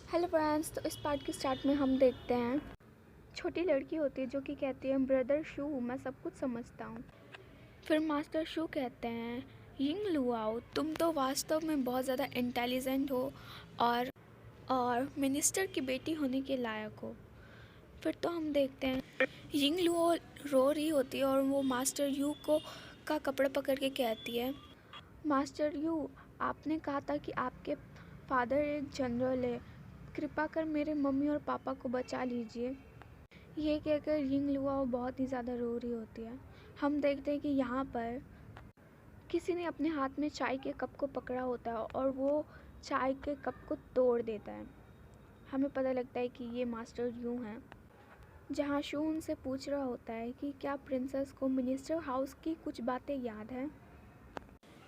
Hello friends, तो इस part के स्टार्ट में हम देखते हैं छोटी लड़की होती है जो कि कहती है ब्रदर शू मैं सब कुछ समझता हूँ। फिर मास्टर शू कहते हैं यिंग लुआओ तुम तो वास्तव में बहुत ज़्यादा इंटेलिजेंट हो और मिनिस्टर की बेटी होने के लायक हो। फिर तो हम देखते हैं यिंग लुओ रो रही होती है और वो मास्टर यू को का कपड़ा पकड़ के कहती है मास्टर यू आपने कहा था कि आपके फादर एक जनरल है, कृपा कर मेरे मम्मी और पापा को बचा लीजिए। ये कहकर यिंग लुआओ बहुत ही ज़्यादा रो रही होती है। हम देखते हैं कि यहाँ पर किसी ने अपने हाथ में चाय के कप को पकड़ा होता है और वो चाय के कप को तोड़ देता है। हमें पता लगता है कि ये मास्टर यू हैं। जहाँ शू उनसे पूछ रहा होता है कि क्या प्रिंसेस को मिनिस्टर हाउस की कुछ बातें याद हैं।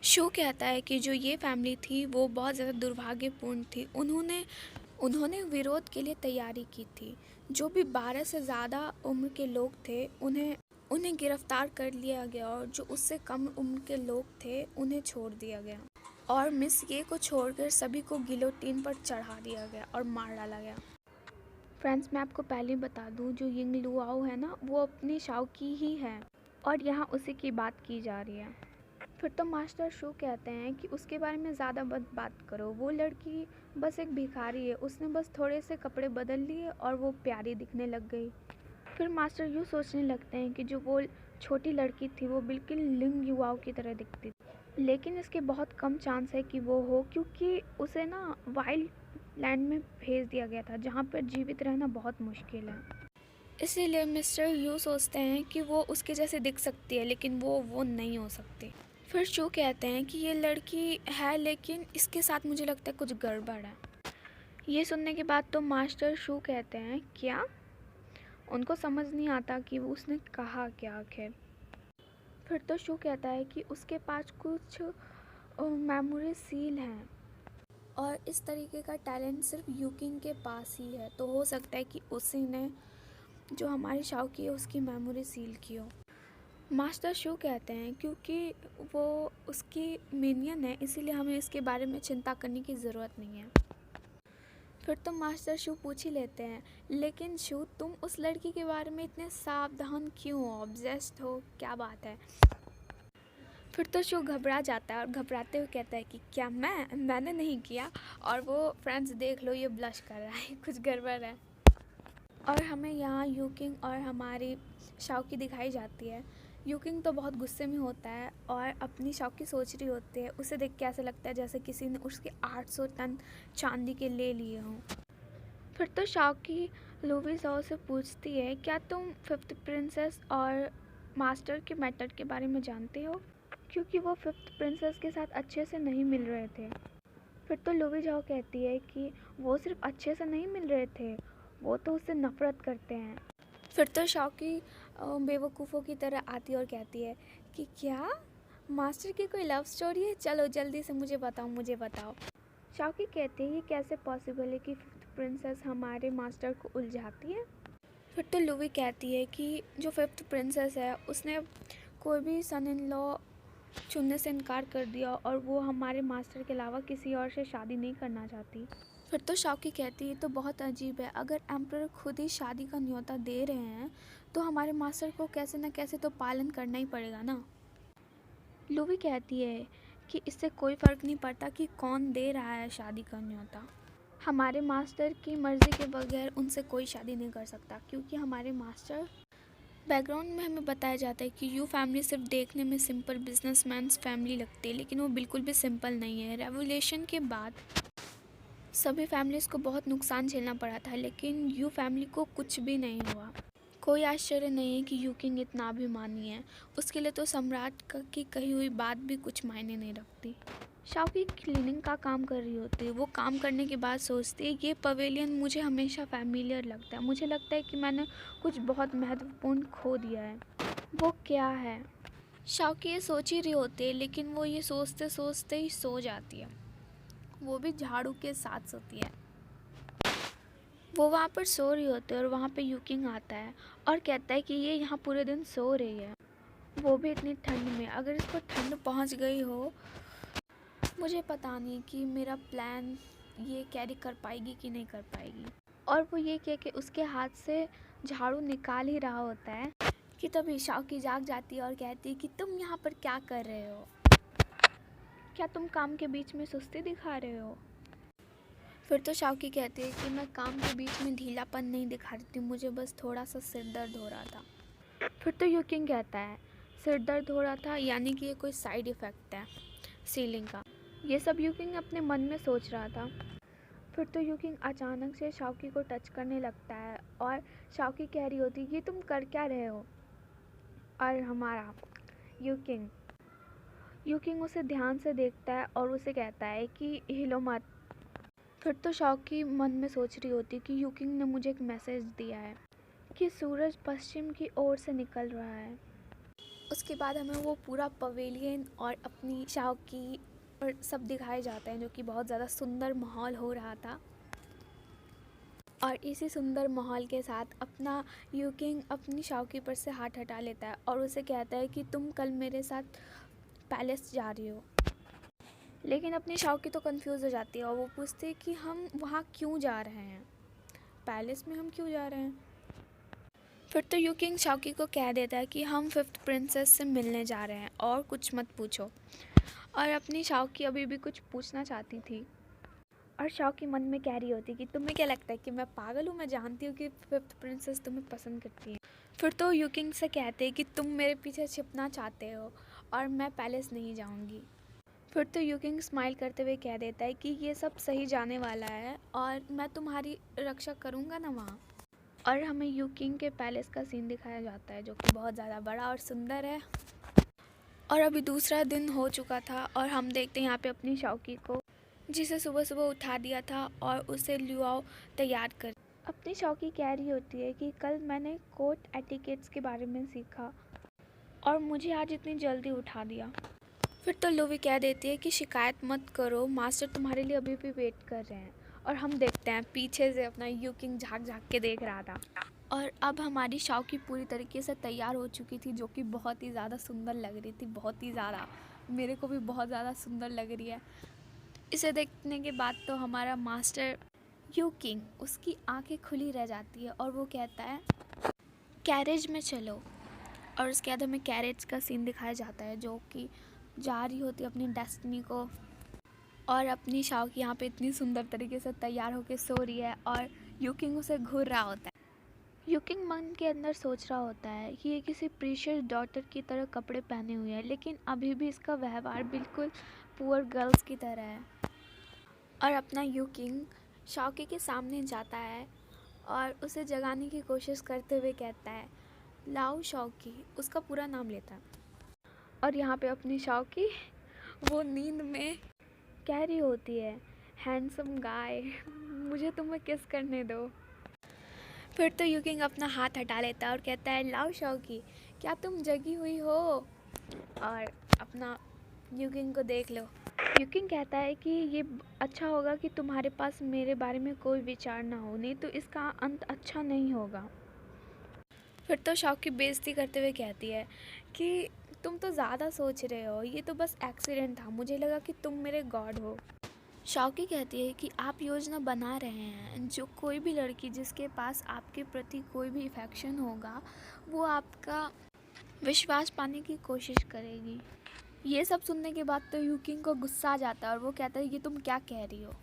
शू कहता है कि जो ये फैमिली थी वो बहुत ज़्यादा दुर्भाग्यपूर्ण थी। उन्होंने विरोध के लिए तैयारी की थी। जो भी 12 से ज़्यादा उम्र के लोग थे उन्हें गिरफ्तार कर लिया गया और जो उससे कम उम्र के लोग थे उन्हें छोड़ दिया गया और मिस ये को छोड़कर सभी को गिलोटीन पर चढ़ा दिया गया और मार डाला गया। फ्रेंड्स, मैं आपको पहले बता दूं जो यिंग लुआओ है ना वो अपनी शाओकी ही है और यहाँ उसी की बात की जा रही है। फिर तो मास्टर शू कहते हैं कि उसके बारे में ज़्यादा मत बात करो, वो लड़की बस एक भिखारी है, उसने बस थोड़े से कपड़े बदल लिए और वो प्यारी दिखने लग गई। फिर मास्टर यू सोचने लगते हैं कि जो वो छोटी लड़की थी वो बिल्कुल लिंग युवाओं की तरह दिखती थी, लेकिन इसके बहुत कम चांस है कि वो हो क्योंकि उसे ना वाइल्ड लैंड में भेज दिया गया था जहाँ पर जीवित रहना बहुत मुश्किल है। इसीलिए मिस्टर यू सोचते हैं कि वो उसके जैसे दिख सकती है लेकिन वो नहीं हो सकती। फिर शू कहते हैं कि ये लड़की है लेकिन इसके साथ मुझे लगता है कुछ गड़बड़ है। ये सुनने के बाद तो मास्टर शू कहते हैं क्या? उनको समझ नहीं आता कि वो उसने कहा क्या आखिर। फिर तो शू कहता है कि उसके पास कुछ मेमोरी सील हैं और इस तरीके का टैलेंट सिर्फ यूकिंग के पास ही है, तो हो सकता है कि उसी ने जो हमारी शाओकी है उसकी मेमोरी सील की हो। मास्टर शू कहते हैं क्योंकि वो उसकी मिनियन है इसीलिए हमें इसके बारे में चिंता करने की ज़रूरत नहीं है। फिर तो मास्टर शू पूछ ही लेते हैं लेकिन शू तुम उस लड़की के बारे में इतने सावधान क्यों हो, ऑब्सेस्ड हो, क्या बात है? फिर तो शू घबरा जाता है और घबराते हुए कहता है कि क्या मैंने नहीं किया। और वो फ्रेंड्स देख लो ये ब्लश कर रहा है कुछ गड़बड़ है। और हमें यहाँ यूकिंग और हमारी शाओकी दिखाई जाती है। यूकिंग तो बहुत गुस्से में होता है और अपनी शाओकी सोच रही होती है, उसे देख के ऐसा लगता है जैसे किसी ने उसके 800 टन चांदी के ले लिए हों। फिर तो शाओकी लूवी ज़ाओ से पूछती है क्या तुम फिफ्थ प्रिंसेस और मास्टर के मैटर के बारे में जानते हो, क्योंकि वो फिफ्थ प्रिंसेस के साथ अच्छे से नहीं मिल रहे थे। फिर तो लूवी ज़ाओ कहती है कि वो सिर्फ अच्छे से नहीं मिल रहे थे, वो तो उससे नफ़रत करते हैं। फिर तो शाओकी बेवकूफ़ों की तरह आती और कहती है कि क्या मास्टर की कोई लव स्टोरी है, चलो जल्दी से मुझे बताओ। शाओकी कहती है ये कैसे पॉसिबल है कि फिफ्थ प्रिंसेस हमारे मास्टर को उलझाती है। फिर तो लूवी कहती है कि जो फिफ्थ प्रिंसेस है उसने कोई भी सन इन लॉ चुनने से इनकार कर दिया और वो हमारे मास्टर के अलावा किसी और से शादी नहीं करना चाहती। फिर तो शाओकी कहती है तो बहुत अजीब है, अगर एम्परर खुद ही शादी का न्योता दे रहे हैं तो हमारे मास्टर को कैसे न कैसे तो पालन करना ही पड़ेगा ना। लूवी कहती है कि इससे कोई फ़र्क नहीं पड़ता कि कौन दे रहा है शादी का न्योता, हमारे मास्टर की मर्ज़ी के बगैर उनसे कोई शादी नहीं कर सकता क्योंकि हमारे मास्टर। बैकग्राउंड में हमें बताया जाता है कि यू फैमिली सिर्फ देखने में सिंपल बिजनेसमैन्स फैमिली लगती है लेकिन वो बिल्कुल भी सिंपल नहीं है। रेवोल्यूशन के बाद सभी फैमिलीज़ को बहुत नुकसान झेलना पड़ा था लेकिन यू फैमिली को कुछ भी नहीं हुआ। कोई आश्चर्य नहीं है कि यू किंग इतना अभिमानी है, उसके लिए तो सम्राट की कही हुई बात भी कुछ मायने नहीं रखती। शाओकी क्लीनिंग का काम कर रही होती है, वो काम करने के बाद सोचती है ये पवेलियन मुझे हमेशा फैमिलियर लगता है, मुझे लगता है कि मैंने कुछ बहुत महत्वपूर्ण खो दिया है। वो क्या है? शाओकी ये सोच ही रही होती है लेकिन वो ये सोचते सोचते ही सो जाती है, वो भी झाड़ू के साथ सोती है। वो वहाँ पर सो रही होती है और वहाँ पे यूकिंग आता है और कहता है कि ये यहाँ पूरे दिन सो रही है, वो भी इतनी ठंड में। अगर इसको ठंड पहुँच गई हो, मुझे पता नहीं कि मेरा प्लान ये कैरी कर पाएगी कि नहीं कर पाएगी। और वो ये कह के उसके हाथ से झाड़ू निकाल ही रहा होता है कि तभी शाओकी जाग जाती है और कहती है कि तुम यहाँ पर क्या कर रहे हो, क्या तुम काम के बीच में सुस्ती दिखा रहे हो। फिर तो शाओकी कहती है कि मैं काम के बीच में ढीलापन नहीं दिखा रही थी, मुझे बस थोड़ा सा सिर दर्द हो रहा था। फिर तो यूकिंग कहता है सिर दर्द हो रहा था, यानी कि ये कोई साइड इफ़ेक्ट है सीलिंग का। ये सब यूकिंग अपने मन में सोच रहा था। फिर तो यूकिंग अचानक से शाओकी को टच करने लगता है और शाओकी कह रही होती है कि तुम कर क्या रहे हो। और हमारा यूकिंग उसे ध्यान से देखता है और उसे कहता है कि हिलो मत। फिर तो शाओकी मन में सोच रही होती कि यूकिंग ने मुझे एक मैसेज दिया है कि सूरज पश्चिम की ओर से निकल रहा है। उसके बाद हमें वो पूरा पवेलियन और अपनी शाओकी और सब दिखाए जाते हैं, जो कि बहुत ज़्यादा सुंदर माहौल हो रहा था। और इसी सुंदर माहौल के साथ अपना यूकिंग अपनी शाओकी पर से हाथ हटा लेता है और उसे कहता है कि तुम कल मेरे साथ पैलेस जा रही हो। लेकिन अपनी शाओकी तो कंफ्यूज हो जाती है और वो पूछती है कि हम वहाँ क्यों जा रहे हैं, पैलेस में हम क्यों जा रहे हैं। फिर तो यूकिंग शाओकी को कह देता है कि हम 5th प्रिंसेस से मिलने जा रहे हैं और कुछ मत पूछो। और अपनी शाओकी अभी भी कुछ पूछना चाहती थी और शाओकी मन में कह रही होती कि तुम्हें क्या लगता है कि मैं पागल हूँ, मैं जानती हूँ कि 5th प्रिंसेस तुम्हें पसंद करती है। फिर तो यूकिंग से कहते हैं कि तुम मेरे पीछे छिपना चाहते हो और मैं पैलेस नहीं जाऊँगी। फिर तो यूकिंग स्माइल करते हुए कह देता है कि ये सब सही जाने वाला है और मैं तुम्हारी रक्षा करूँगा ना वहाँ। और हमें यूकिंग के पैलेस का सीन दिखाया जाता है, जो कि बहुत ज़्यादा बड़ा और सुंदर है। और अभी दूसरा दिन हो चुका था और हम देखते हैं यहाँ पे अपनी शाओकी को, जिसे सुबह सुबह उठा दिया था और उसे लुआओ तैयार कर। अपनी शाओकी कह रही होती है कि कल मैंने कोर्ट एटिकेट्स के बारे में सीखा और मुझे आज इतनी जल्दी उठा दिया। फिर तो लुवी कह देती है कि शिकायत मत करो, मास्टर तुम्हारे लिए अभी भी वेट कर रहे हैं। और हम देखते हैं पीछे से अपना यूकिंग झाँक झाँक के देख रहा था। और अब हमारी शाओकी पूरी तरीके से तैयार हो चुकी थी, जो कि बहुत ही ज़्यादा सुंदर लग रही थी, बहुत ही ज़्यादा, मेरे को भी बहुत ज़्यादा सुंदर लग रही है। इसे देखने के बाद तो हमारा मास्टर यूकिंग, उसकी आंखें खुली रह जाती है और वो कहता है कैरेज में चलो। और उसके बाद हमें कैरेज का सीन दिखाया जाता है, जो कि जा रही होती है अपनी डेस्टिनी को। और अपनी शाओकी यहाँ पे इतनी सुंदर तरीके से तैयार होकर सो रही है और यूकिंग उसे घूर रहा होता है। यूकिंग मन के अंदर सोच रहा होता है कि ये किसी प्रीशियस डॉटर की तरह कपड़े पहने हुए हैं, लेकिन अभी भी इसका व्यवहार बिल्कुल पुअर गर्ल्स की तरह है। और अपना यूकिंग शाओकी के सामने जाता है और उसे जगाने की कोशिश करते हुए कहता है लाओ शाओकी, उसका पूरा नाम लेता है। और यहाँ पे अपनी शाओकी वो नींद में कह रही होती है हैंडसम गाय, मुझे तुम्हें किस करने दो। फिर तो यूकिंग अपना हाथ हटा लेता है और कहता है लाओ शाओकी, क्या तुम जगी हुई हो। और अपना यूकिंग को देख लो। यूकिंग कहता है कि ये अच्छा होगा कि तुम्हारे पास मेरे बारे में कोई विचार ना हो, नहीं तो इसका अंत अच्छा नहीं होगा। फिर तो शाओकी बेइज्जती करते हुए कहती है कि तुम तो ज़्यादा सोच रहे हो, ये तो बस एक्सीडेंट था, मुझे लगा कि तुम मेरे गॉड हो। शाओकी कहती है कि आप योजना बना रहे हैं, जो कोई भी लड़की जिसके पास आपके प्रति कोई भी अफेक्शन होगा वो आपका विश्वास पाने की कोशिश करेगी। ये सब सुनने के बाद तो यूकिंग को गुस्सा आ जाता है और वो कहता है कि तुम क्या कह रही हो।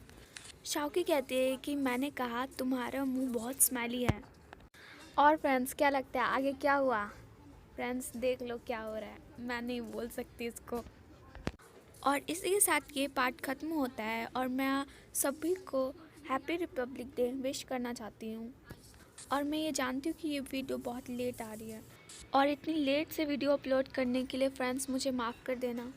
शाओकी कहती है कि मैंने कहा तुम्हारा मुंह बहुत स्मेली है। और फ्रेंड्स क्या लगता है आगे क्या हुआ? फ्रेंड्स देख लो क्या हो रहा है, मैं नहीं बोल सकती इसको। और इसी के साथ ये पार्ट ख़त्म होता है और मैं सभी को हैप्पी रिपब्लिक डे विश करना चाहती हूँ। और मैं ये जानती हूँ कि ये वीडियो बहुत लेट आ रही है और इतनी लेट से वीडियो अपलोड करने के लिए फ्रेंड्स मुझे माफ़ कर देना।